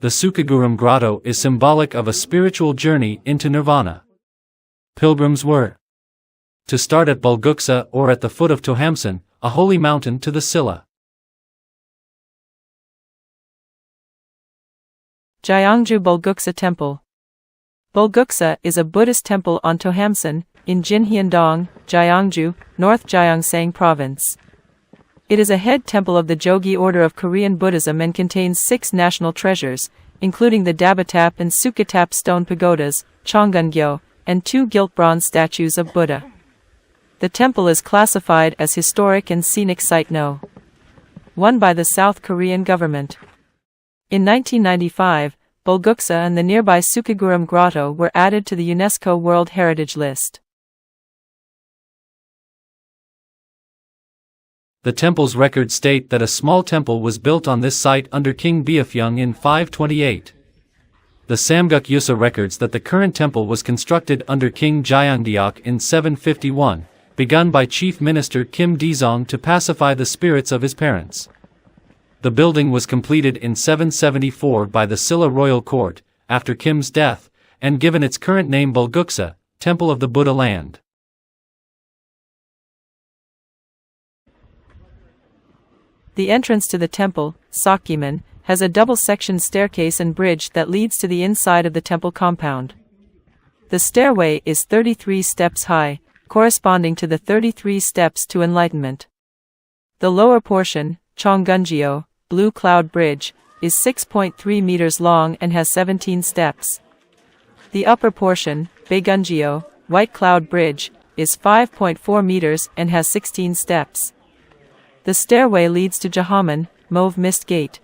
The Seokguram Grotto is symbolic of a spiritual journey into Nirvana. Pilgrims were to start at Bulguksa or at the foot of Tohamsan, a holy mountain to the Silla. Gyeongju Bulguksa Temple. Bulguksa is a Buddhist temple on Tohamsan, in Jinhyeon-dong, Gyeongju, North Gyeongsang Province. It is a head temple of the Jogye order of Korean Buddhism and contains 6 national treasures, including the Dabatap and Sukatap stone pagodas, Chonggungyo, and 2 gilt bronze statues of Buddha. The temple is classified as Historic and Scenic Site No. 1 by the South Korean government. In 1995, Bulguksa and the nearby Seokguram Grotto were added to the UNESCO World Heritage List. The temple's records state that a small temple was built on this site under King Beopheung in 528. The Samguk Yusa records that the current temple was constructed under King Gyeongdeok in 751, begun by Chief Minister Kim Daesong to pacify the spirits of his parents. The building was completed in 774 by the Silla royal court, after Kim's death, and given its current name Bulguksa, Temple of the Buddha Land. The entrance to the temple, Sokgyemun, has a double-sectioned staircase and bridge that leads to the inside of the temple compound. The stairway is 33 steps high, corresponding to the 33 steps to enlightenment. The lower portion, Chonggungyo, Blue Cloud Bridge, is 6.3 meters long and has 17 steps. The upper portion, Daeungjeon, White Cloud Bridge, is 5.4 meters and has 16 steps. The stairway leads to Jahaman, Mauve Mist Gate.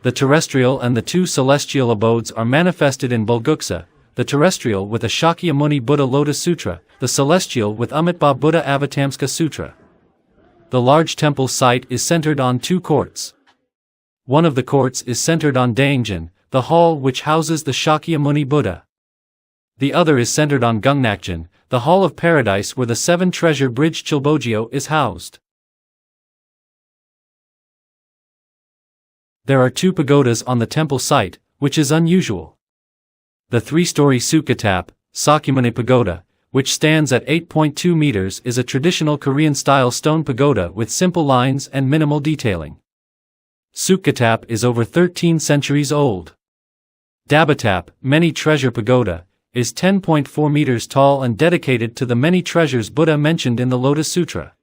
The terrestrial and the 2 celestial abodes are manifested in Bulguksa, the terrestrial with a Shakyamuni Buddha Lotus Sutra, the celestial with Amitabha Buddha Avatamsaka Sutra. The large temple site is centered on 2 courts. One of the courts is centered on Daeungjeon, the hall which houses the Shakyamuni Buddha. The other is centered on Gungnakjeon, the Hall of Paradise where the 7-treasure bridge Chilbogyo is housed. There are 2 pagodas on the temple site, which is unusual. The 3-story Sukatap, Sokgyemun Pagoda, which stands at 8.2 meters, is a traditional Korean-style stone pagoda with simple lines and minimal detailing. Sukatap is over 13 centuries old. Dabatap, Many Treasure Pagoda, is 10.4 meters tall and dedicated to the many treasures Buddha mentioned in the Lotus Sutra.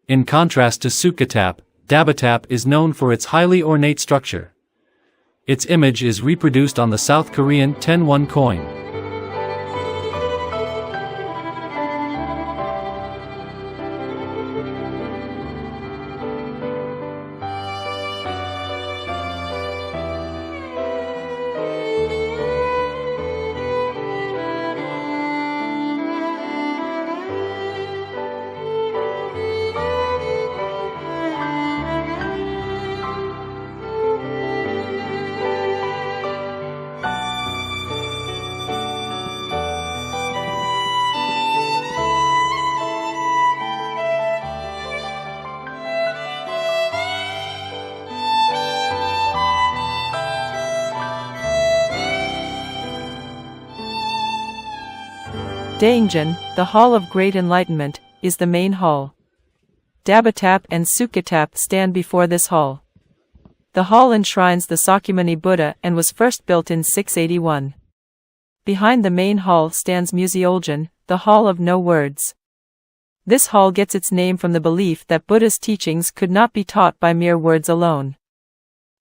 In contrast to Sukatap, Dabatap is known for its highly ornate structure. Its image is reproduced on the South Korean 10-won coin. Daeungjeon, the Hall of Great Enlightenment, is the main hall. Dabatap and Sukatap stand before this hall. The hall enshrines the Sakyamuni Buddha and was first built in 681. Behind the main hall stands Museoljeon, the Hall of No Words. This hall gets its name from the belief that Buddha's teachings could not be taught by mere words alone.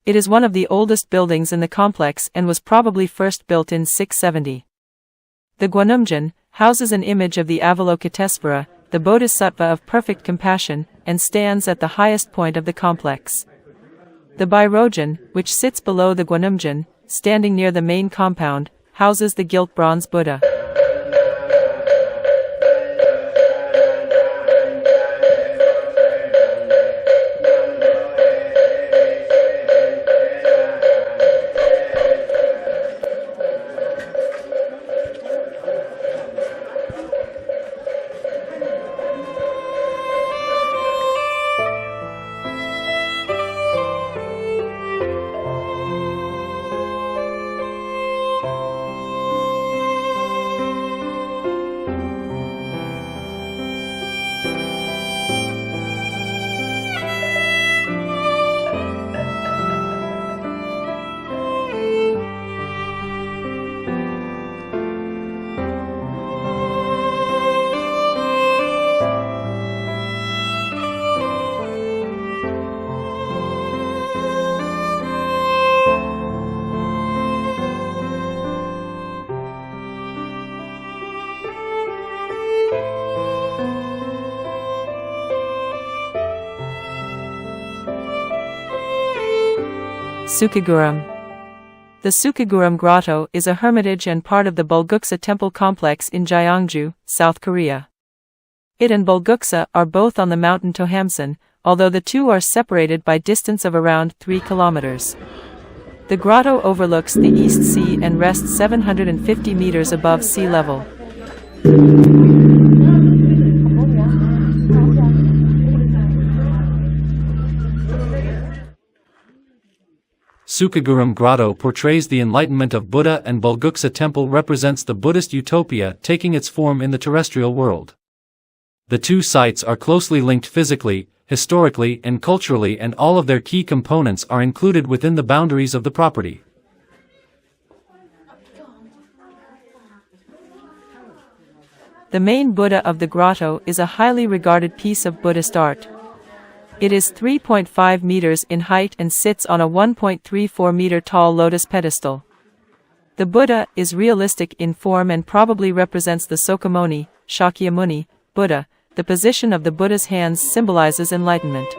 It is one of the oldest buildings in the complex and was probably first built in 670. The Gwanumjeon houses an image of the Avalokitesvara, the Bodhisattva of perfect compassion, and stands at the highest point of the complex. The Bairojeon, which sits below the Gwanumjeon, standing near the main compound, houses the gilt bronze Buddha. Seokguram. The Seokguram Grotto is a hermitage and part of the Bulguksa temple complex in Gyeongju, South Korea. It and Bulguksa are both on the mountain Tohamsan, although the two are separated by distance of around 3 kilometers. The grotto overlooks the East Sea and rests 750 meters above sea level. Seokguram Grotto portrays the enlightenment of Buddha, and Bulguksa temple represents the Buddhist utopia taking its form in the terrestrial world. The two sites are closely linked physically, historically, and culturally, and all of their key components are included within the boundaries of the property. The main Buddha of the grotto is a highly regarded piece of Buddhist art. It is 3.5 meters in height and sits on a 1.34 meter tall lotus pedestal. The Buddha is realistic in form and probably represents the Sokgyemun, Buddha. The position of the Buddha's hands symbolizes enlightenment.